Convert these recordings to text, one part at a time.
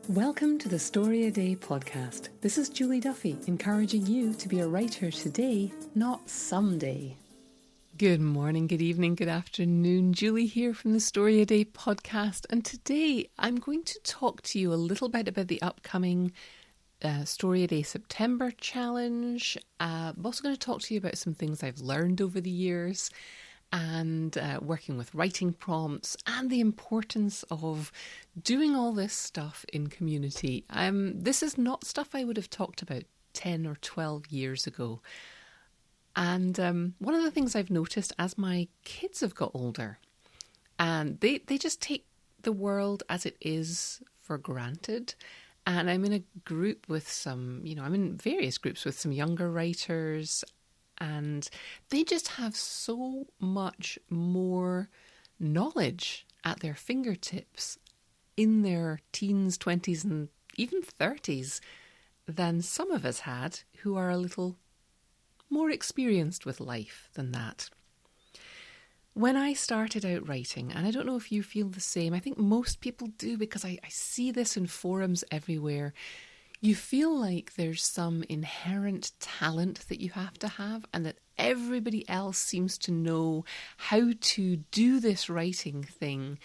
Welcome to the Story a Day podcast. This is Julie Duffy, encouraging you to be a writer today, not someday. Good morning, good evening, good afternoon. Julie here from the Story a Day podcast. And today I'm going to talk to you a little bit about the upcoming Story a Day September challenge. I'm also going to talk to you about some things I've learned over the years and working with writing prompts and the importance of doing all this stuff in community. This is not stuff I would have talked about 10 or 12 years ago. And one of the things I've noticed as my kids have got older, and they just take the world as it is for granted. And I'm in a group with I'm in various groups with some younger writers, and they just have so much more knowledge at their fingertips in their teens, 20s, and even 30s than some of us had who are a little more experienced with life than that. When I started out writing, and I don't know if you feel the same, I think most people do because I see this in forums everywhere, you feel like there's some inherent talent that you have to have and that everybody else seems to know how to do this writing thing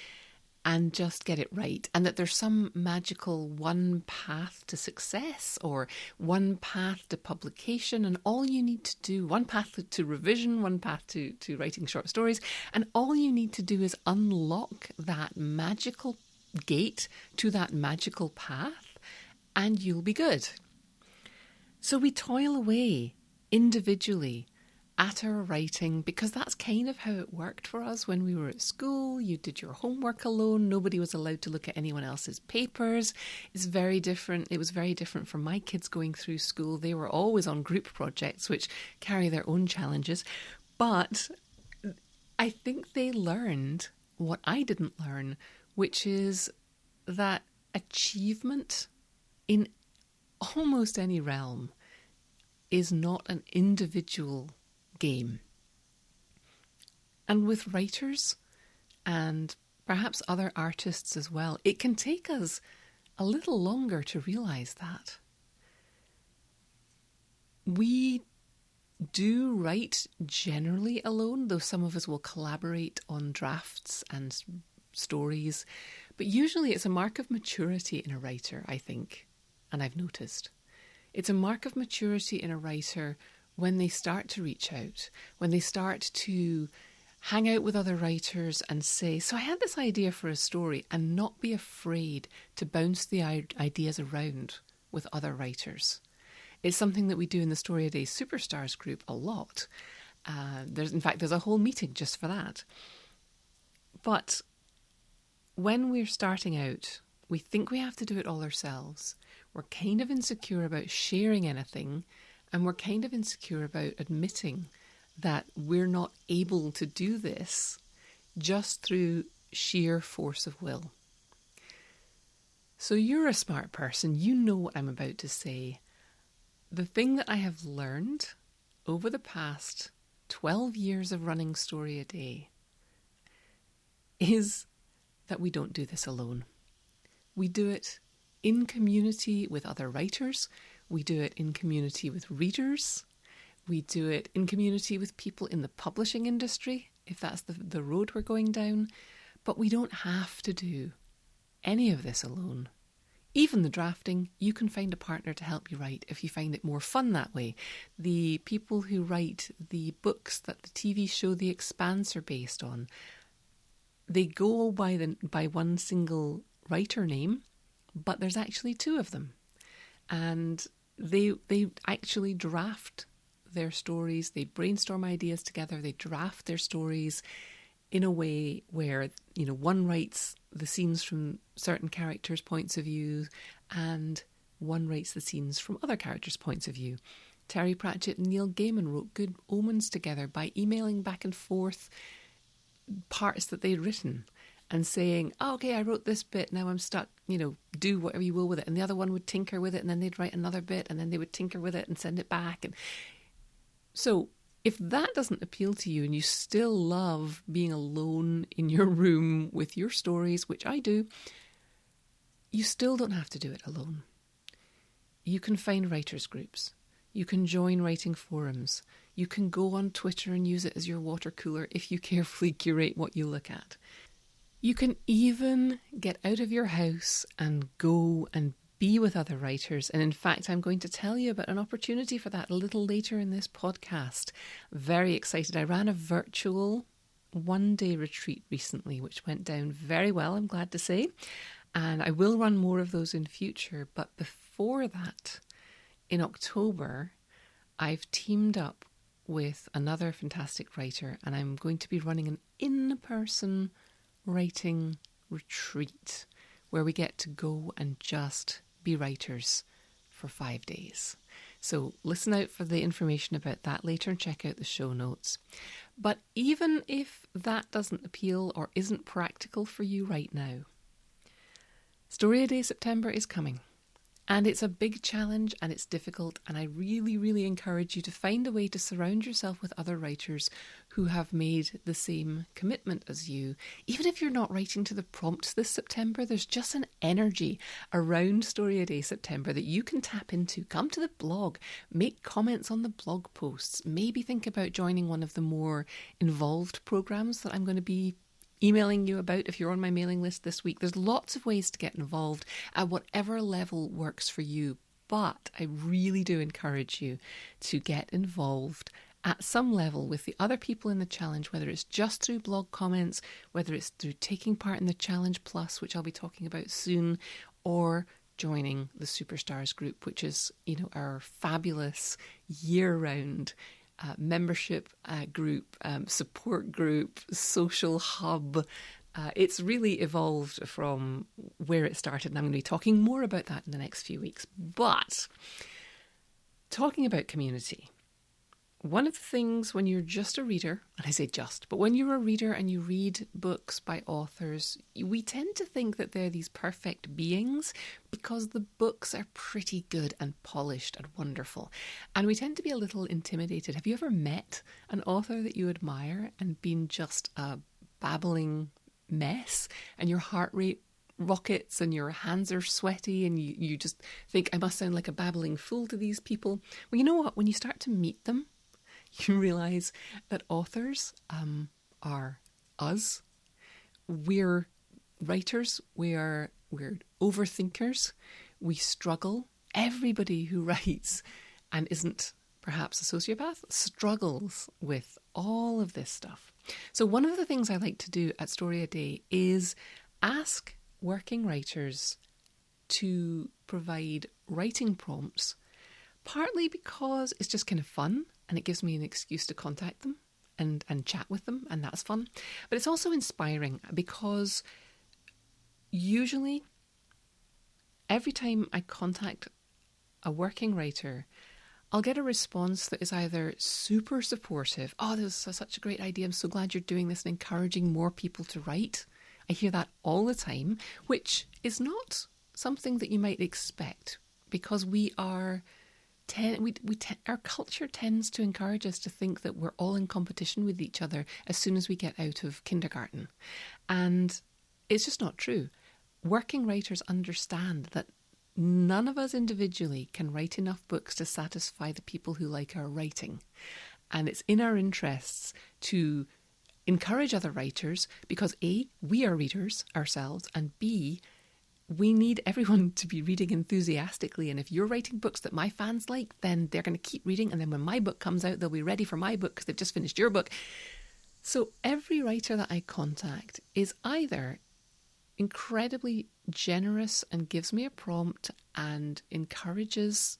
and just get it right. And that there's some magical one path to success or one path to publication, and all you need to do, one path to revision, one path to writing short stories, and all you need to do is unlock that magical gate to that magical path, and you'll be good. So we toil away individually at our writing because that's kind of how it worked for us when we were at school. You did your homework alone. Nobody was allowed to look at anyone else's papers. It's very different. It was very different for my kids going through school. They were always on group projects, which carry their own challenges. But I think they learned what I didn't learn, which is that achievement in almost any realm is not an individual game. And with writers and perhaps other artists as well, it can take us a little longer to realise that. We do write generally alone, though some of us will collaborate on drafts and stories, but usually it's a mark of maturity in a writer, I think. And I've noticed it's a mark of maturity in a writer when they start to reach out, when they start to hang out with other writers and say, so I had this idea for a story, and not be afraid to bounce the ideas around with other writers. It's something that we do in the Story a Day Superstars group a lot. There's a whole meeting just for that. But when we're starting out, we think we have to do it all ourselves. We're kind of insecure about sharing anything, and we're kind of insecure about admitting that we're not able to do this just through sheer force of will. So you're a smart person. You know what I'm about to say. The thing that I have learned over the past 12 years of running Story a Day is that we don't do this alone. We do it in community with other writers. We do it in community with readers. We do it in community with people in the publishing industry, if that's the road we're going down. But we don't have to do any of this alone. Even the drafting, you can find a partner to help you write if you find it more fun that way. The people who write the books that the TV show The Expanse are based on, they go by one single writer name, but there's actually two of them. And they actually draft their stories, they brainstorm ideas together, they draft their stories in a way where, one writes the scenes from certain characters' points of view and one writes the scenes from other characters' points of view. Terry Pratchett and Neil Gaiman wrote Good Omens together by emailing back and forth parts that they'd written and saying, oh, okay, I wrote this bit, now I'm stuck, do whatever you will with it. And the other one would tinker with it, and then they'd write another bit, and then they would tinker with it and send it back. And so if that doesn't appeal to you and you still love being alone in your room with your stories, which I do, you still don't have to do it alone. You can find writers' groups. You can join writing forums. You can go on Twitter and use it as your water cooler if you carefully curate what you look at. You can even get out of your house and go and be with other writers. And in fact, I'm going to tell you about an opportunity for that a little later in this podcast. Very excited. I ran a virtual one-day retreat recently, which went down very well, I'm glad to say. And I will run more of those in future. But before that, in October, I've teamed up with another fantastic writer, and I'm going to be running an in-person writing retreat where we get to go and just be writers for 5 days. So listen out for the information about that later and check out the show notes. But even if that doesn't appeal or isn't practical for you right now, Story a Day September is coming. And it's a big challenge and it's difficult, and I really, really encourage you to find a way to surround yourself with other writers who have made the same commitment as you. Even if you're not writing to the prompts this September, there's just an energy around Story a Day September that you can tap into. Come to the blog, make comments on the blog posts, maybe think about joining one of the more involved programs that I'm going to be emailing you about if you're on my mailing list this week. There's lots of ways to get involved at whatever level works for you, but I really do encourage you to get involved at some level with the other people in the challenge, whether it's just through blog comments, whether it's through taking part in the Challenge Plus, which I'll be talking about soon, or joining the Superstars group, which is, our fabulous year-round membership group, support group, social hub. It's really evolved from where it started, and I'm going to be talking more about that in the next few weeks. But talking about community, one of the things when you're just a reader, and I say just, but when you're a reader and you read books by authors, we tend to think that they're these perfect beings because the books are pretty good and polished and wonderful. And we tend to be a little intimidated. Have you ever met an author that you admire and been just a babbling mess and your heart rate rockets and your hands are sweaty and you just think, I must sound like a babbling fool to these people? Well, you know what? When you start to meet them, you realise that authors are us. We're writers. We're overthinkers. We struggle. Everybody who writes and isn't perhaps a sociopath struggles with all of this stuff. So one of the things I like to do at Story a Day is ask working writers to provide writing prompts, partly because it's just kind of fun and it gives me an excuse to contact them and chat with them, and that's fun. But it's also inspiring because usually every time I contact a working writer, I'll get a response that is either super supportive. Oh, this is such a great idea. I'm so glad you're doing this and encouraging more people to write. I hear that all the time, which is not something that you might expect because our culture tends to encourage us to think that we're all in competition with each other as soon as we get out of kindergarten. And it's just not true. Working writers understand that none of us individually can write enough books to satisfy the people who like our writing. And it's in our interests to encourage other writers because A, we are readers ourselves, and B, we need everyone to be reading enthusiastically. And if you're writing books that my fans like, then they're going to keep reading. And then when my book comes out, they'll be ready for my book because they've just finished your book. So every writer that I contact is either incredibly generous and gives me a prompt and encourages,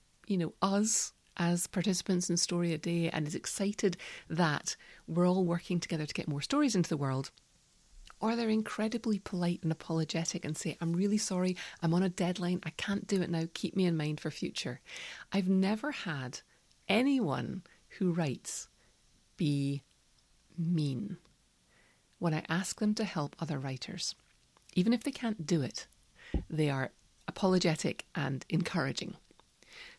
us as participants in Story a Day and is excited that we're all working together to get more stories into the world. Or they're incredibly polite and apologetic and say, I'm really sorry, I'm on a deadline, I can't do it now, keep me in mind for future. I've never had anyone who writes be mean when I ask them to help other writers. Even if they can't do it, they are apologetic and encouraging.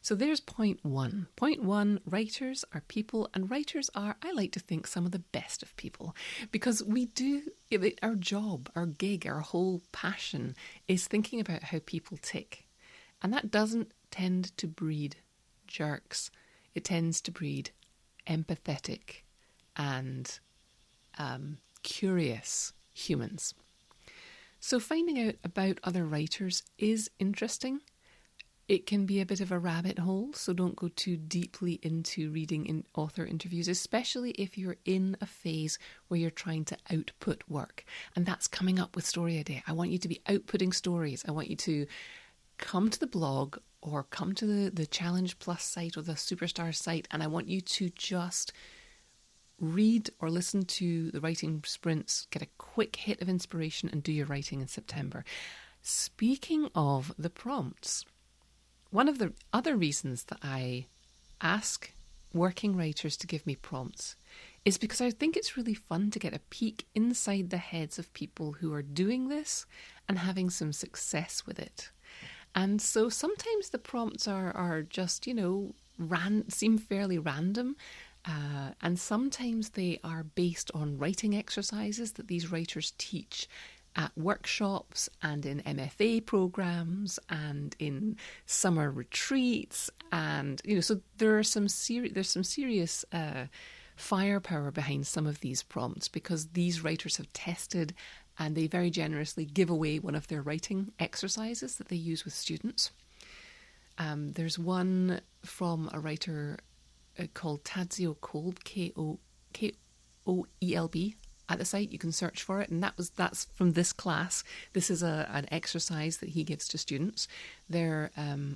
So there's point one. Point one, writers are people, and writers are, I like to think, some of the best of people, because we do, our job, our gig, our whole passion is thinking about how people tick. And that doesn't tend to breed jerks. It tends to breed empathetic and curious humans. So finding out about other writers is interesting. It can be a bit of a rabbit hole, so don't go too deeply into reading in author interviews, especially if you're in a phase where you're trying to output work. And that's coming up with Story a Day. I want you to be outputting stories. I want you to come to the blog or come to the Challenge Plus site or the Superstar site, and I want you to just read or listen to the writing sprints, get a quick hit of inspiration, and do your writing in September. Speaking of the prompts, one of the other reasons that I ask working writers to give me prompts is because I think it's really fun to get a peek inside the heads of people who are doing this and having some success with it. And so sometimes the prompts are just, seem fairly random. And sometimes they are based on writing exercises that these writers teach at workshops and in MFA programs and in summer retreats, and so there's some serious firepower behind some of these prompts, because these writers have tested and they very generously give away one of their writing exercises that they use with students. There's one from a writer called Tadzio Kolb, Koelb, at the site. You can search for it, and that's from this class. This is an exercise that he gives to students. There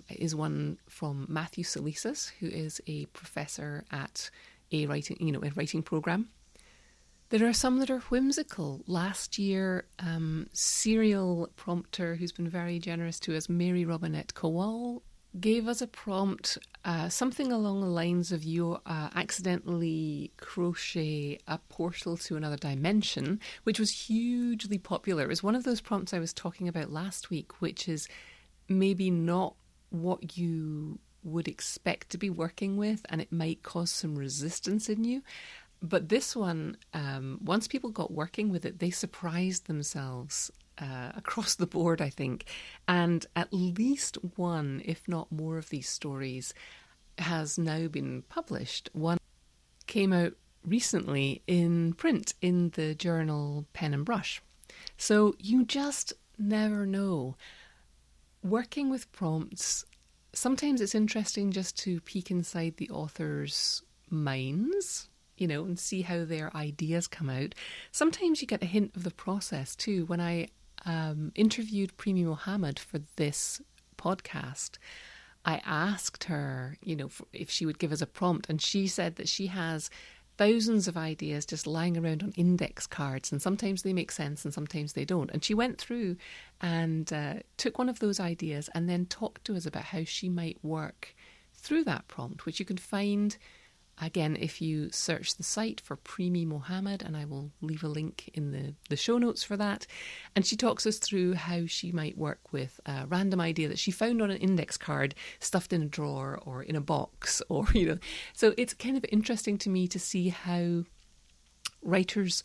is one from Matthew Salisis, who is a professor at a writing program. There are some that are whimsical. Last year, serial prompter who's been very generous to us, Mary Robinette Kowal, gave us a prompt, something along the lines of you accidentally crochet a portal to another dimension, which was hugely popular. It was one of those prompts I was talking about last week, which is maybe not what you would expect to be working with, and it might cause some resistance in you. But this one, once people got working with it, they surprised themselves across the board, I think. And at least one, if not more, of these stories has now been published. One came out recently in print in the journal Pen and Brush. So you just never know. Working with prompts, sometimes it's interesting just to peek inside the author's minds, and see how their ideas come out. Sometimes you get a hint of the process too. When I interviewed Premee Mohamed for this podcast, I asked her, if she would give us a prompt, and she said that she has thousands of ideas just lying around on index cards, and sometimes they make sense and sometimes they don't. And she went through and took one of those ideas and then talked to us about how she might work through that prompt, which you can find, again, if you search the site for Premee Mohamed, and I will leave a link in the show notes for that. And she talks us through how she might work with a random idea that she found on an index card stuffed in a drawer or in a box, or, So it's kind of interesting to me to see how writers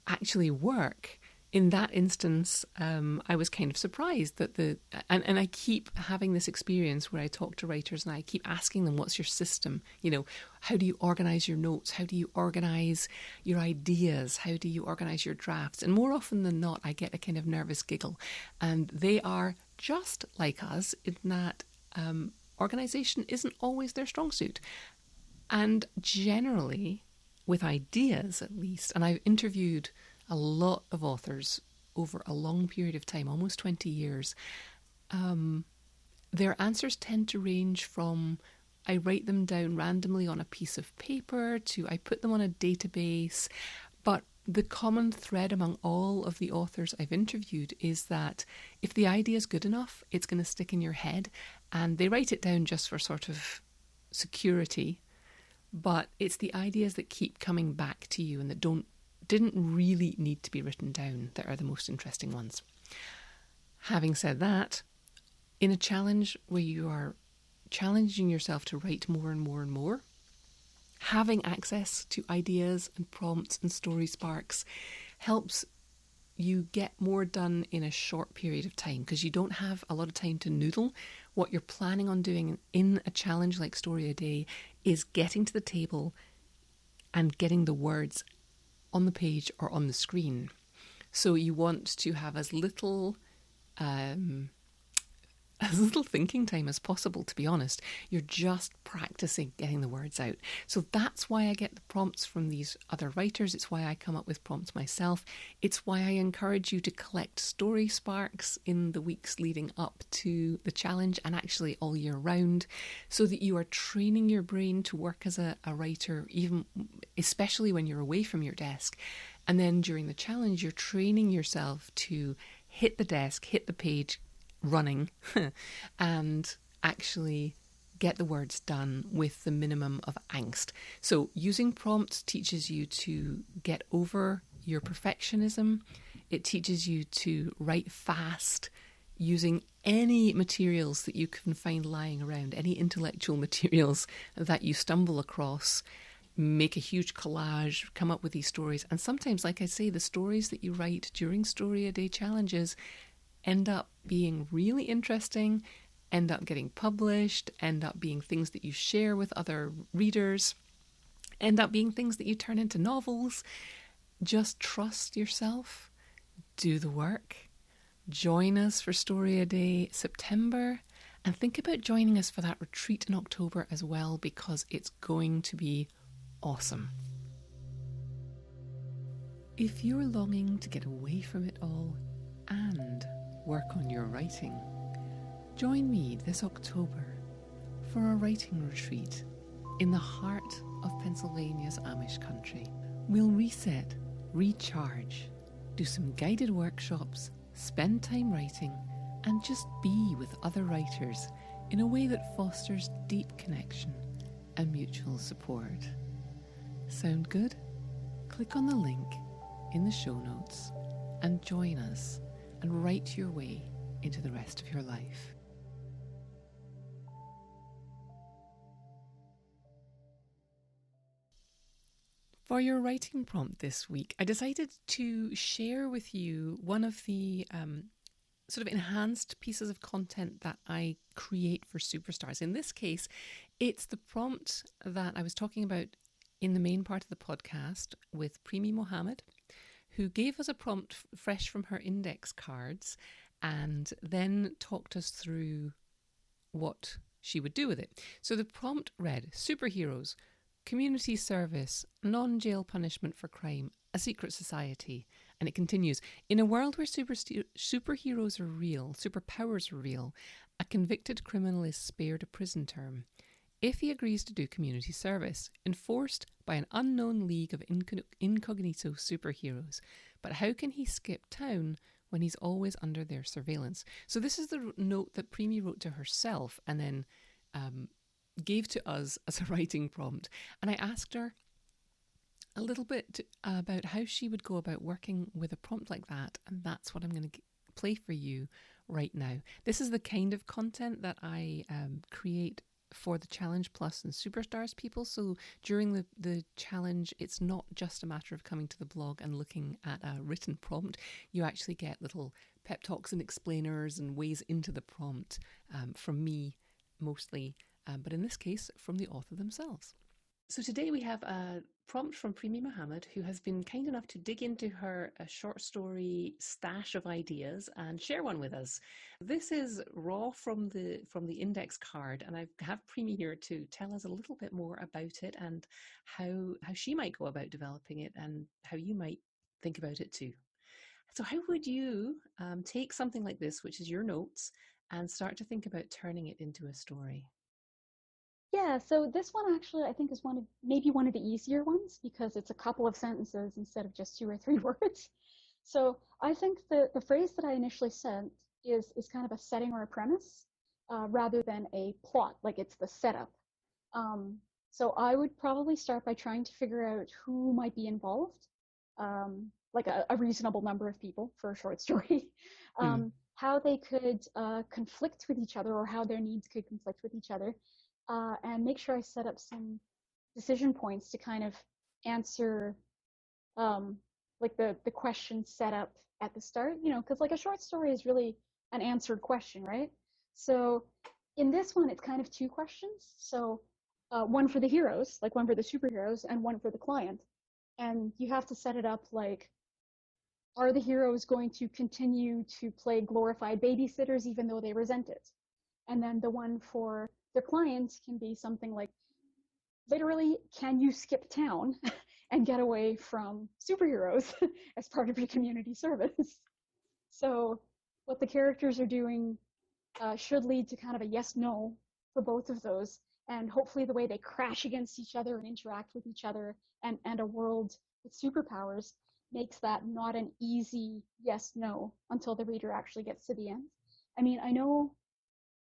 actually work. In that instance, I was kind of surprised that and I keep having this experience where I talk to writers and I keep asking them, what's your system? How do you organise your notes? How do you organise your ideas? How do you organise your drafts? And more often than not, I get a kind of nervous giggle. And they are just like us in that organisation isn't always their strong suit. And generally, with ideas at least, and I've interviewed a lot of authors over a long period of time, almost 20 years, their answers tend to range from I write them down randomly on a piece of paper to I put them on a database. But the common thread among all of the authors I've interviewed is that if the idea is good enough, it's going to stick in your head, and they write it down just for sort of security. But it's the ideas that keep coming back to you and that didn't really need to be written down that are the most interesting ones. Having said that, in a challenge where you are challenging yourself to write more and more and more, having access to ideas and prompts and story sparks helps you get more done in a short period of time, because you don't have a lot of time to noodle. What you're planning on doing in a challenge like Story a Day is getting to the table and getting the words on the page or on the screen. So you want to have as little thinking time as possible, to be honest. You're just practicing getting the words out. So that's why I get the prompts from these other writers. It's why I come up with prompts myself. It's why I encourage you to collect story sparks in the weeks leading up to the challenge, and actually all year round, so that you are training your brain to work as a writer, even especially when you're away from your desk. And then during the challenge, you're training yourself to hit the desk, hit the page, running and actually get the words done with the minimum of angst. So using prompts teaches you to get over your perfectionism. It teaches you to write fast using any materials that you can find lying around, any intellectual materials that you stumble across. Make a huge collage, come up with these stories. And sometimes, like I say, the stories that you write during Story a Day challenges end up being really interesting, end up getting published, end up being things that you share with other readers, end up being things that you turn into novels. Just trust yourself, do the work, join us for Story a Day September, and think about joining us for that retreat in October as well, because it's going to be awesome. If you're longing to get away from it all and work on your writing, join me this October for a writing retreat in the heart of Pennsylvania's Amish country. We'll reset, recharge, do some guided workshops, spend time writing, and just be with other writers in a way that fosters deep connection and mutual support. Sound good? Click on the link in the show notes and join us and write your way into the rest of your life. For your writing prompt this week, I decided to share with you one of the sort of enhanced pieces of content that I create for superstars. In this case, it's the prompt that I was talking about in the main part of the podcast with Premee Mohamed, who gave us a prompt fresh from her index cards and then talked us through what she would do with it. So the prompt read: superheroes, community service, non-jail punishment for crime, a secret society. And it continues: in a world where superheroes are real, superpowers are real, a convicted criminal is spared a prison term if he agrees to do community service, enforced by an unknown league of incognito superheroes. But how can he skip town when he's always under their surveillance? So this is the note that Premee wrote to herself and then gave to us as a writing prompt. And I asked her a little bit about how she would go about working with a prompt like that. And that's what I'm going to play for you right now. This is the kind of content that I create for the Challenge Plus and Superstars people. So during the challenge, it's not just a matter of coming to the blog and looking at a written prompt. You actually get little pep talks and explainers and ways into the prompt from me mostly, but in this case from the author themselves. So today we have a prompt from Premee Mohamed, who has been kind enough to dig into her short story stash of ideas and share one with us. This is raw from the index card, and I have Premee here to tell us a little bit more about it and how she might go about developing it and how you might think about it too. So how would you take something like this, which is your notes, and start to think about turning it into a story? Yeah, so this one actually I think is maybe one of the easier ones because it's a couple of sentences instead of just 2 or 3 words. So I think the phrase that I initially sent is kind of a setting or a premise rather than a plot, like it's the setup. So I would probably start by trying to figure out who might be involved, like a reasonable number of people for a short story. how they could conflict with each other, or how their needs could conflict with each other, and make sure I set up some decision points to kind of answer like the question set up at the start, because like a short story is really an answered question, right? So in this one, it's kind of two questions. So one for the heroes, like one for the superheroes, and one for the client. And you have to set it up like, are the heroes going to continue to play glorified babysitters even though they resent it? And then the one for their clients can be something like, literally, can you skip town and get away from superheroes as part of your community service? So what the characters are doing should lead to kind of a yes-no for both of those. And hopefully the way they crash against each other and interact with each other, and a world with superpowers, makes that not an easy yes-no until the reader actually gets to the end. I mean, I know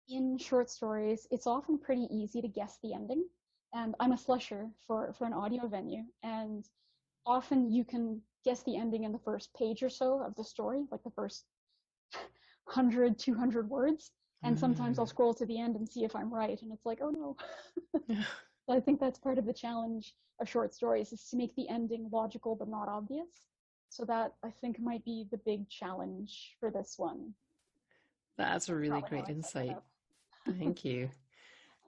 in short stories, it's often pretty easy to guess the ending. And I'm a slusher for an audio venue. And often you can guess the ending in the first page or so of the story, like the first 100, 200 words. And sometimes I'll scroll to the end and see if I'm right. And it's like, oh no. So I think that's part of the challenge of short stories, is to make the ending logical but not obvious. So that, I think, might be the big challenge for this one. That's a really great insight. Thank you.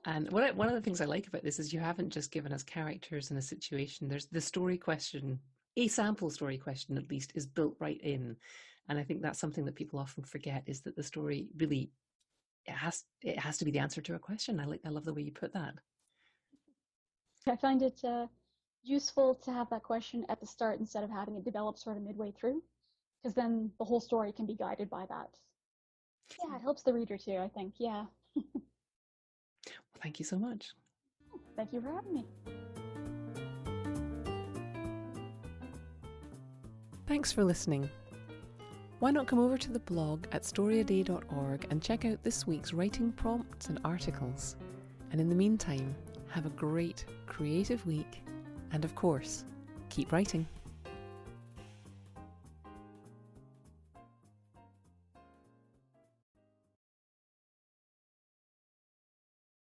And one of the things I like about this is you haven't just given us characters in a situation. There's the story question, a sample story question at least, is built right in. And I think that's something that people often forget, is that the story really, it has to be the answer to a question. I love the way you put that. I find it useful to have that question at the start instead of having it develop sort of midway through, because then the whole story can be guided by that. Yeah, it helps the reader too, I think. Yeah. Well, thank you so much. Thank you for having me. Thanks for listening. Why not come over to the blog at storyaday.org and check out this week's writing prompts and articles. And in the meantime, have a great creative week, and of course, keep writing.